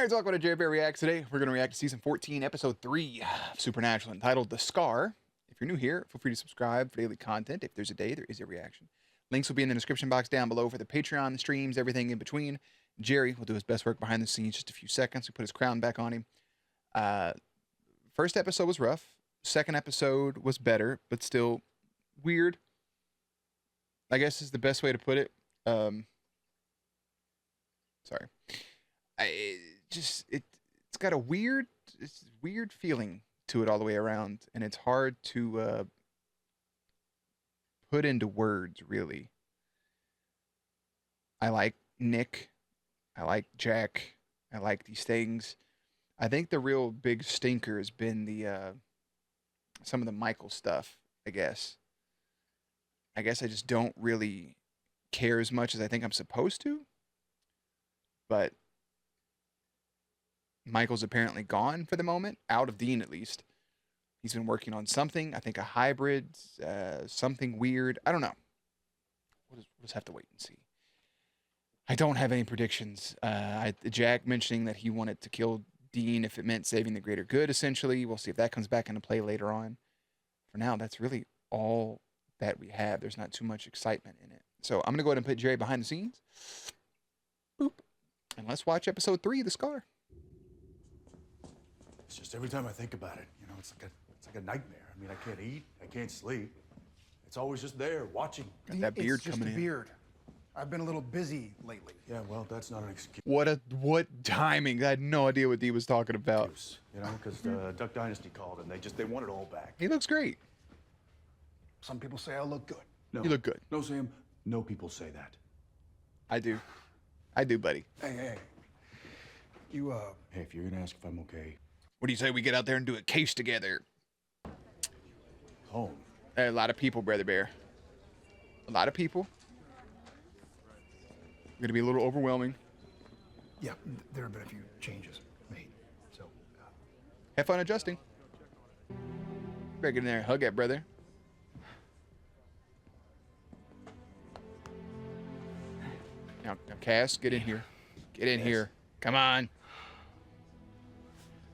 Alright, so welcome to JerBear Reacts. Today, we're going to react to Season 14, Episode 3 of Supernatural, entitled The Scar. If you're new here, feel free to subscribe for daily content. If there's a day, there is a reaction. Links will be in the description box down below for the Patreon, the streams, everything in between. Jerry will do his best work behind the scenes, just a few seconds. We put his crown back on him. First episode was rough. Second episode was better, but still weird, I guess is the best way to put it. Sorry. It's got a weird feeling to it all the way around, and it's hard to put into words, really. I like Nick. I like Jack. I like these things. I think the real big stinker has been the some of the Michael stuff, I guess. I just don't really care as much as I think I'm supposed to. But Michael's apparently gone for the moment, out of Dean at least. He's been working on something, I think a hybrid, something weird. I don't know. We'll just have to wait and see. I don't have any predictions. Jack mentioning that he wanted to kill Dean if it meant saving the greater good, essentially. We'll see if that comes back into play later on. For now, that's really all that we have. There's not too much excitement in it. So I'm going to go ahead and put Jerry behind the scenes. Boop. And let's watch episode 3, The Scar. It's just every time I think about it, you know, it's like a nightmare. I mean, I can't eat, I can't sleep. It's always just there, watching. Got that beard coming in. It's just a beard. I've been a little busy lately. Yeah, well, that's not an excuse. What timing? I had no idea what Dee was talking about. You know, because Duck Dynasty called and they want it all back. He looks great. Some people say I look good. No, You look good. No, Sam, no people say that. I do. I do, buddy. Hey. You, Hey, if you're gonna ask if I'm okay, What do you say we get out there and do a case together? home. A lot of people, Brother Bear. A lot of people. Going to be a little overwhelming. yeah, there have been a few changes made, so. Have fun adjusting. Better get in there and hug that brother. Now, Cass, get in here. Get in here. Come on.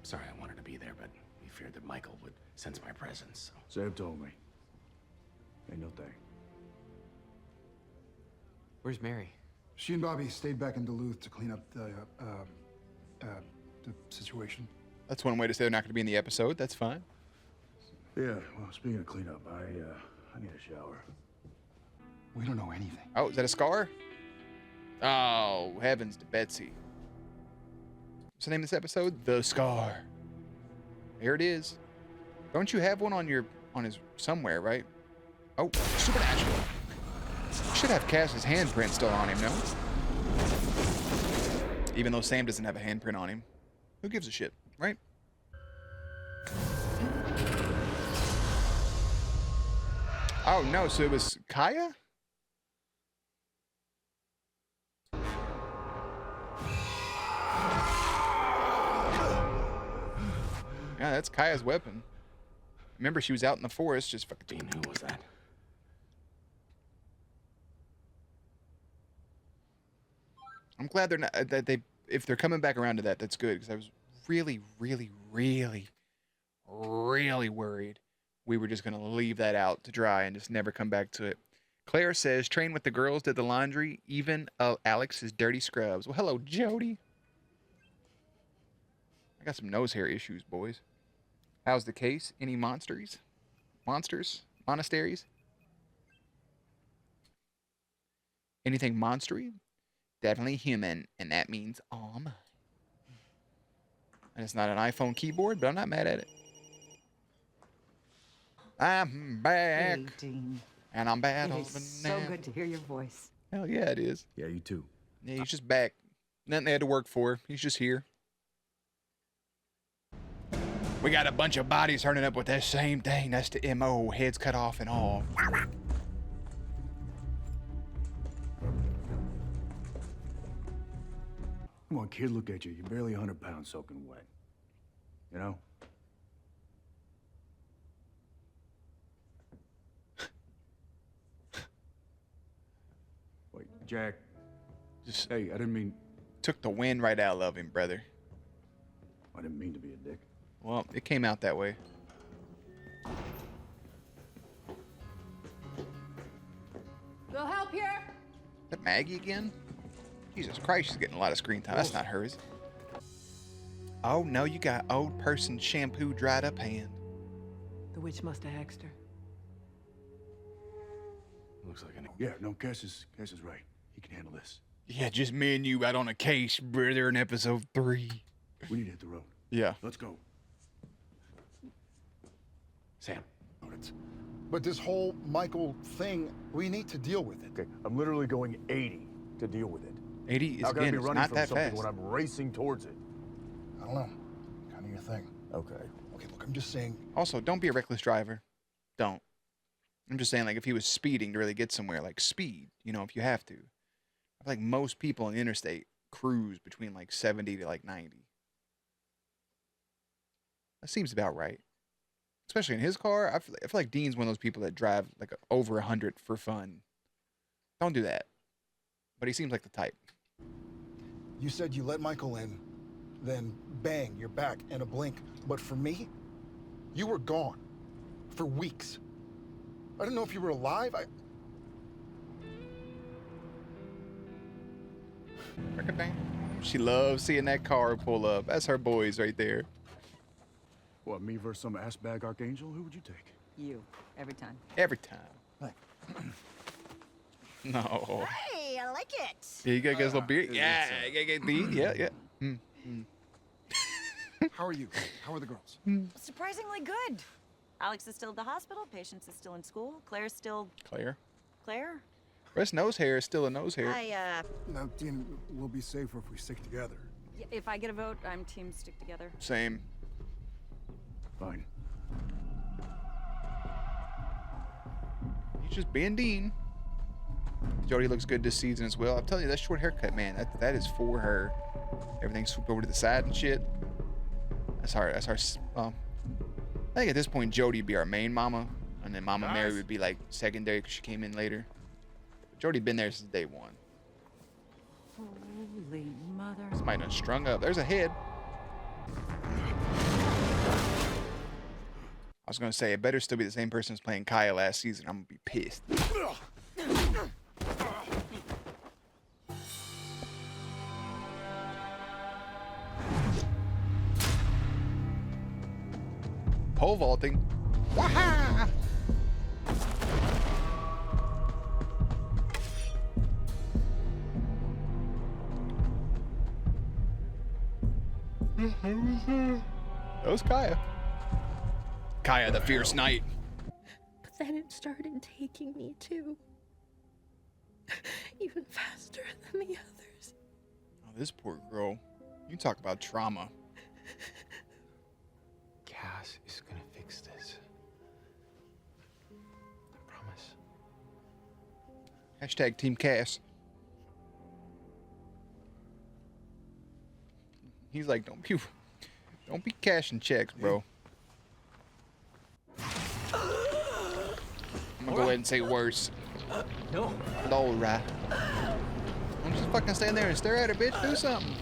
Sorry, I wanted to be there, but we feared that Michael would sense my presence. Sam told me. Ain't no thing. Where's Mary? She and Bobby stayed back in Duluth to clean up the situation. That's one way to say they're not going to be in the episode. That's fine. Yeah, well, speaking of cleanup, I need a shower. We don't know anything. Oh, is that a scar? Oh, heavens to Betsy. What's the name of this episode? The Scar. There it is. Don't you have one on his somewhere, right? Oh, Supernatural. Should have Cass's handprint still on him, no? Even though Sam doesn't have a handprint on him. Who gives a shit, right? Oh no, so it was Kaya? Yeah, that's Kaya's weapon. Remember, she was out in the forest just fucking. Dean, who was that? I'm glad they're not if they're coming back around to that, that's good, because I was really worried we were just gonna leave that out to dry and just never come back to it. Claire says, train with the girls, did the laundry, even Alex's dirty scrubs. Well, hello, Jody. I got some nose hair issues, boys. How's the case? Any monsters? Monasteries? Anything monstery? Definitely human, and that means all mine. And it's not an iPhone keyboard, but I'm not mad at it. I'm back. Hey, Dean. And I'm bad It over is now. so good to hear your voice. Hell yeah, it is. Yeah, you too. Yeah, he's just back. Nothing they had to work for. He's just here. We got a bunch of bodies turning up with that same thing. That's the MO. Heads cut off and all. Come on, kid, look at you. You're barely 100 pounds soaking wet. You know? Wait, Jack. Just Hey, I didn't mean... took the wind right out of him, brother. I didn't mean to be a dick. Well, it came out that way. Will help here? Is that Maggie again? Jesus Christ, she's getting a lot of screen time. That's not hers. Oh, no, you got old person shampoo dried up hand. The witch must have hexed her. Looks like an. Yeah, no, Cass is right. He can handle this. Yeah, just me and you out on a case, brother, in episode 3. We need to hit the road. Yeah. Let's go. Sam. But this whole Michael thing, we need to deal with it. Okay, I'm literally going 80 to deal with it. 80 is, How can I again, be it's running not from that something fast. when I'm racing towards it? I don't know. Kind of your thing. Okay. Okay, look, I'm just saying. Also, don't be a reckless driver. Don't. I'm just saying, like, if he was speeding to really get somewhere, like, speed, you know, if you have to. I feel like most people on the interstate cruise between, like, 70 to, like, 90. That seems about right. Especially in his car. I feel like Dean's one of those people that drive, like, over 100 for fun. Don't do that. But he seems like the type. You said you let Michael in, then bang, you're back in a blink. But for me, you were gone for weeks. I didn't know if you were alive. She loves seeing that car pull up. That's her boys right there. What, me versus some ass bag archangel? Who would you take? You, every time. Every time. No. Hey, I like it. Yeah, you gotta get his little beard. Yeah, you gotta get beard. Yeah, yeah. How are you? How are the girls? Surprisingly good. Alex is still at the hospital. Patience is still in school. Claire's still Claire. Claire. Rest nose hair is still a nose hair. Now, Dean, we'll be safer if we stick together. If I get a vote, I'm team stick together. Same. Fine. He's just being Dean. Jody looks good this season as well. I'm telling you, that short haircut, man, that is for her. Everything swooped over to the side and shit. That's our, I think at this point, Jody would be our main mama, and then Mama Mary would be like secondary because she came in later. But Jody been there since day one. Holy mother. Somebody done strung up. There's a head. I was gonna say it better still be the same person who's playing Kaya last season. I'm gonna be pissed. Pole vaulting. Waha! That was Kaya. Kaya, the fierce knight. But then it started taking me too. Even faster than the others. Oh, this poor girl. You talk about trauma. Cass is gonna fix this. I promise. Hashtag Team Cass. He's like, don't be cashing checks, bro. I'm gonna go ahead and say worse. No. Laura. I'm just fucking stand there and stare at her, bitch. Do something.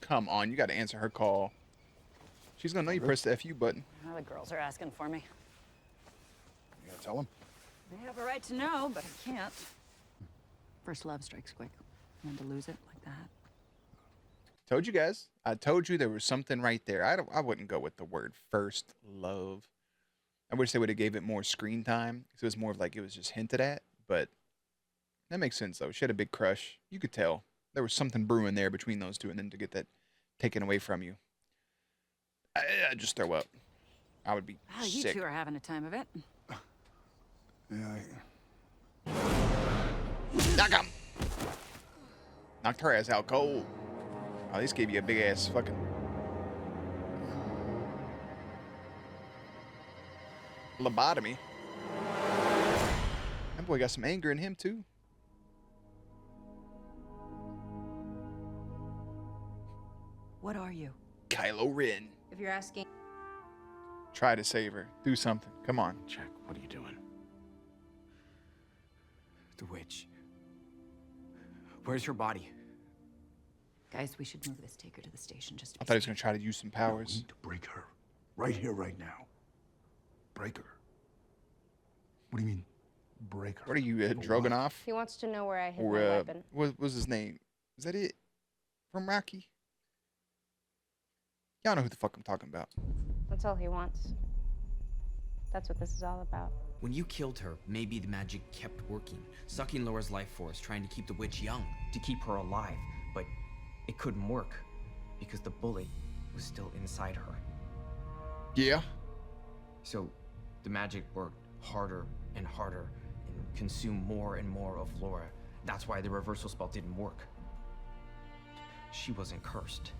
Come on, you gotta answer her call. She's gonna know you pressed the FU button. Well, the girls are asking for me. You gotta tell them? They have a right to know, but I can't. First love strikes quick. And to lose it like that. Told you guys. I told you there was something right there. I wouldn't go with the word first love. I wish they would have gave it more screen time. Because it was more of like it was just hinted at. But that makes sense though. She had a big crush. You could tell. There was something brewing there between those two. And then to get that taken away from you. I'd just throw up. I would be Wow, you sick. two are having a time of it. Yeah, Knock him. Knocked her ass out cold. Oh, these gave you a big ass fucking lobotomy. That boy got some anger in him too. What are you? Kylo Ren. If you're asking... Try to save her. Do something. Come on. Jack, what are you doing? The witch. Where's her body? Guys, we should move this. Take her to the station just to I be thought he was safe. going to try to use some We powers. need to break her. Right here, right now. Break her. What do you mean, break her? What are you, For what? Droganoff? He wants to know where I hid Or, my weapon. what was his name? Is that it? From Rocky? Y'all know who the fuck I'm talking about. That's all he wants. That's what this is all about. When you killed her, maybe the magic kept working, sucking Laura's life force, trying to keep the witch young, to keep her alive. But it couldn't work because the bullet was still inside her. Yeah. So the magic worked harder and harder and consumed more and more of Laura. That's why the reversal spell didn't work. She wasn't cursed.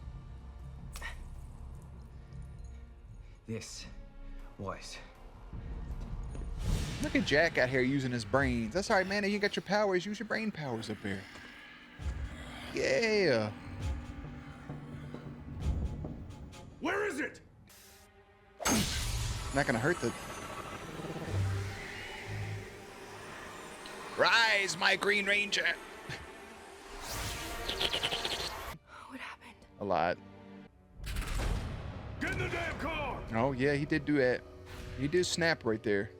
This was. Look at Jack out here using his brains. That's all right, man. You got your powers. Use your brain powers up here. Yeah. Where is it? Not gonna hurt the. Rise, my Green Ranger. What happened? A lot. Get in the damn car! Oh yeah, he did do that. He did snap right there.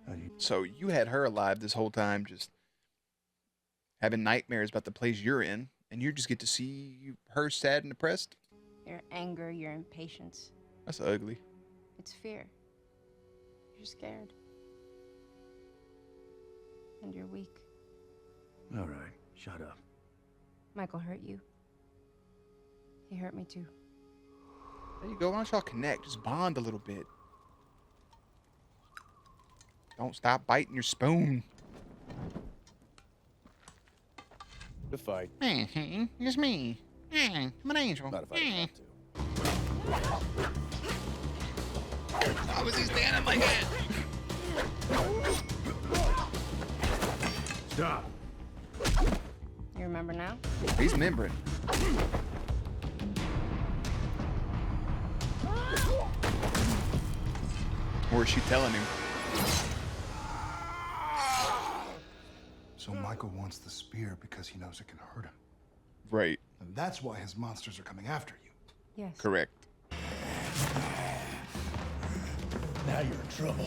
How do you... So you had her alive this whole time, just having nightmares about the place you're in, and you just get to see her sad and depressed. Your anger, your impatience. That's ugly. It's fear. You're scared. And you're weak. All right, shut up. Michael hurt you. He hurt me too. There you go. Why don't y'all connect? Just bond a little bit. Don't stop biting your spoon. The fight. It's me. I'm an angel. Not if I didn't have to. Why was he standing like that? Stop. You remember now? He's remembering. Or is she telling him? So Michael wants the spear because he knows it can hurt him. Right. And that's why his monsters are coming after you. Yes. Correct. Now you're in trouble.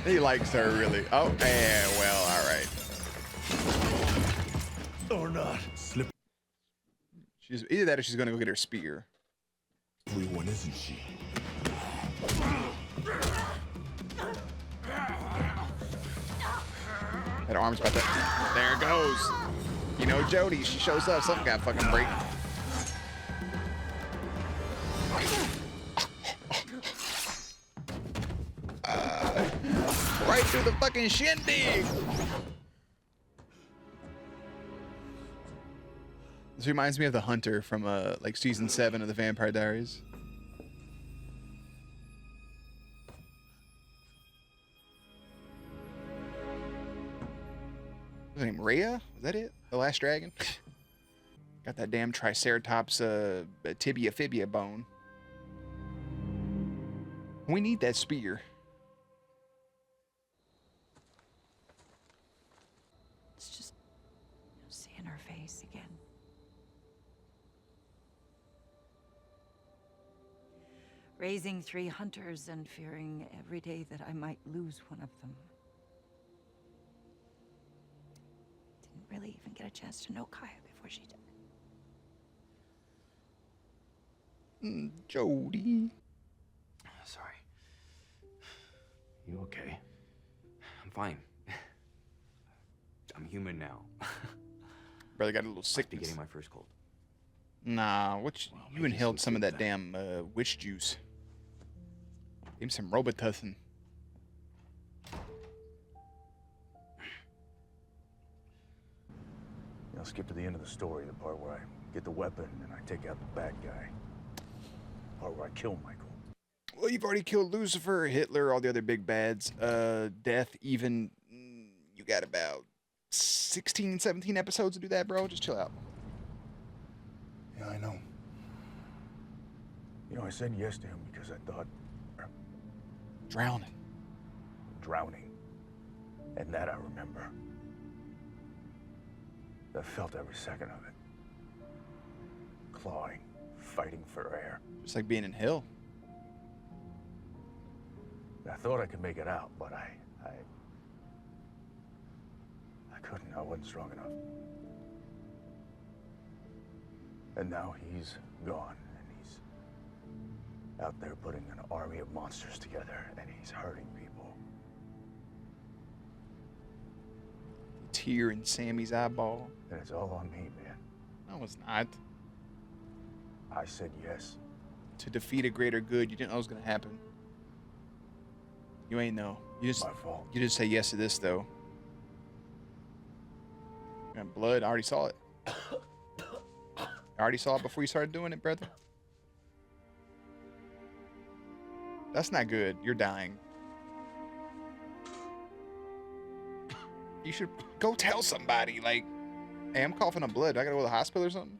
He likes her, really. Oh, yeah, well, all right. Or not. Slip. She's either that or she's gonna go get her spear. Everyone, isn't she? That arm's about to. There it goes. You know, Jody, she shows up. Something got fucking break. Right through the fucking shindig. This reminds me of the hunter from like season 7 of the Vampire Diaries. Was her name Rhea? Was that it? The last dragon? Got that damn Triceratops tibia fibia bone. We need that spear. It's just seeing her face again. Raising 3 hunters and fearing every day that I might lose one of them. Didn't really even get a chance to know Kaya before she died. Jody. Sorry. You okay? I'm fine. I'm human now. Brother got a little Must be sickness. getting my first cold. Nah, what Well, you maybe inhaled some some of that food damn witch juice. Give him some Robitussin. I'll skip to the end of the story, the part where I get the weapon and I take out the bad guy. The part where I kill Michael. Well, you've already killed Lucifer, Hitler, all the other big bads. Death, even. You got about 16, 17 episodes to do that, bro. Just chill out. Yeah, I know. You know, I said yes to him because I thought Drowning. drowning. And that I remember. I felt every second of it. Clawing, fighting for air. Just like being in hell. I thought I could make it out, but I couldn't. I wasn't strong enough. And now he's gone, and he's out there putting an army of monsters together, and he's hurting people. Tear in Sammy's eyeball. And it's all on me, man. No, it's not. I said yes. To defeat a greater good, you didn't know it was gonna happen. You ain't know. You just My fault. You didn't say yes to this though. And blood, I already saw it. I already saw it before you started doing it, brother. That's not good. You're dying. You should go tell somebody, like, hey, I'm coughing up blood. Do I gotta go to the hospital or something?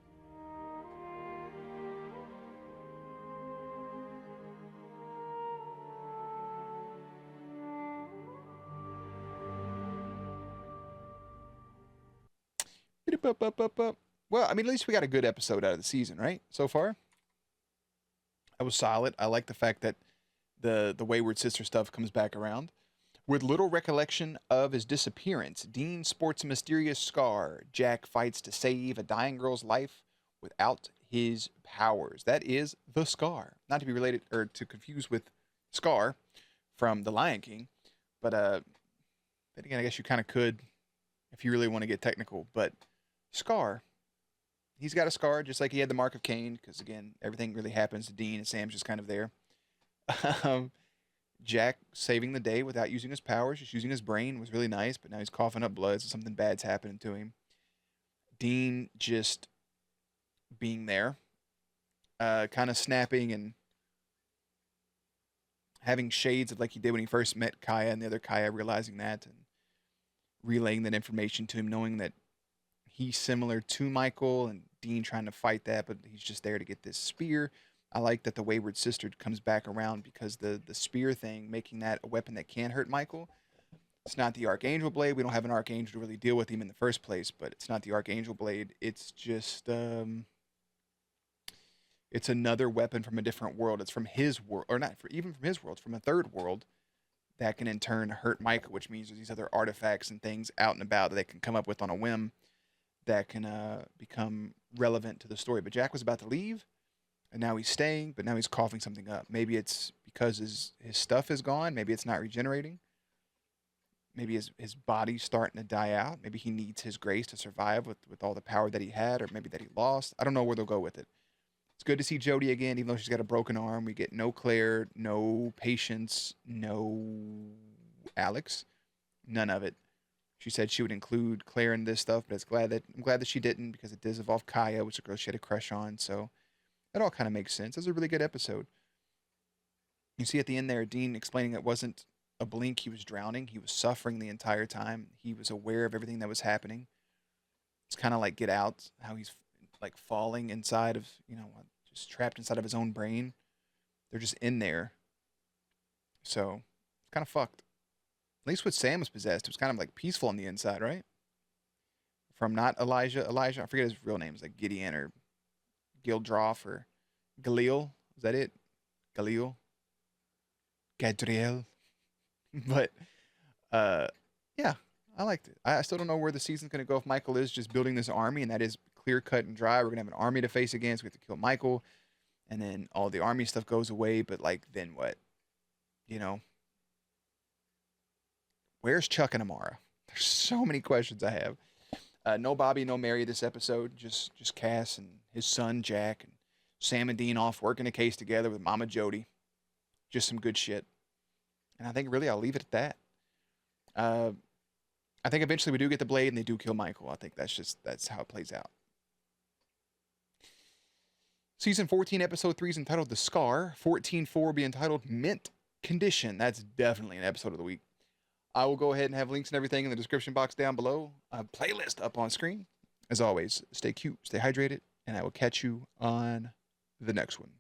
Well, I mean, at least we got a good episode out of the season, right? So far, that was solid. I like the fact that the wayward sister stuff comes back around. With little recollection of his disappearance, Dean sports a mysterious scar. Jack fights to save a dying girl's life without his powers. That is the Scar, not to be related or to confuse with Scar from The Lion King, but then again, I guess you kind of could if you really want to get technical. But Scar, he's got a scar just like he had the mark of Cain, because again, everything really happens to Dean and Sam's just kind of there. Jack saving the day without using his powers, just using his brain, was really nice, but now he's coughing up blood, so something bad's happening to him. Dean just being there, kind of snapping and having shades of like he did when he first met Kaya, and the other Kaya realizing that and relaying that information to him, knowing that he's similar to Michael, and Dean trying to fight that, but he's just there to get this spear. I like that the wayward sister comes back around because the spear thing, making that a weapon that can hurt Michael. It's not the Archangel Blade. We don't have an Archangel to really deal with him in the first place, but it's not the Archangel Blade. It's just, it's another weapon from a different world. It's from his world, or not even from his world, it's from a third world that can in turn hurt Michael, which means there's these other artifacts and things out and about that they can come up with on a whim that can become relevant to the story. But Jack was about to leave, and now he's staying, but now he's coughing something up. Maybe it's because his stuff is gone. Maybe it's not regenerating. Maybe his body's starting to die out. Maybe he needs his grace to survive with all the power that he had, or maybe that he lost. I don't know where they'll go with it. It's good to see Jodie again, even though she's got a broken arm. We get no Claire, no Patience, no Alex. None of it. She said she would include Claire in this stuff, but I'm glad that she didn't, because it does involve Kaya, which is a girl she had a crush on. So that all kind of makes sense. It was a really good episode. You see at the end there, Dean explaining it wasn't a blink. He was drowning. He was suffering the entire time. He was aware of everything that was happening. It's kind of like Get Out, how he's like falling inside of, just trapped inside of his own brain. They're just in there. So it's kind of fucked. At least what Sam was possessed, it was kind of like peaceful on the inside, right? From not Elijah, I forget his real names, like Gideon or Gildroff or Galil. Is that it? Galil? Gadriel? But, yeah, I liked it. I still don't know where the season's going to go if Michael is just building this army, and that is clear cut and dry. We're going to have an army to face against. We have to kill Michael, and then all the army stuff goes away, but, like, then what? Where's Chuck and Amara? There's so many questions I have. No Bobby, no Mary this episode. Just Cass and his son, Jack, and Sam and Dean off working a case together with Mama Jody. Just some good shit. And I think really I'll leave it at that. I think eventually we do get the blade and they do kill Michael. I think that's how it plays out. Season 14, episode 3 is entitled The Scar. 14.4 will be entitled Mint Condition. That's definitely an episode of the week. I will go ahead and have links and everything in the description box down below. A playlist up on screen. As always, stay cute, stay hydrated, and I will catch you on the next one.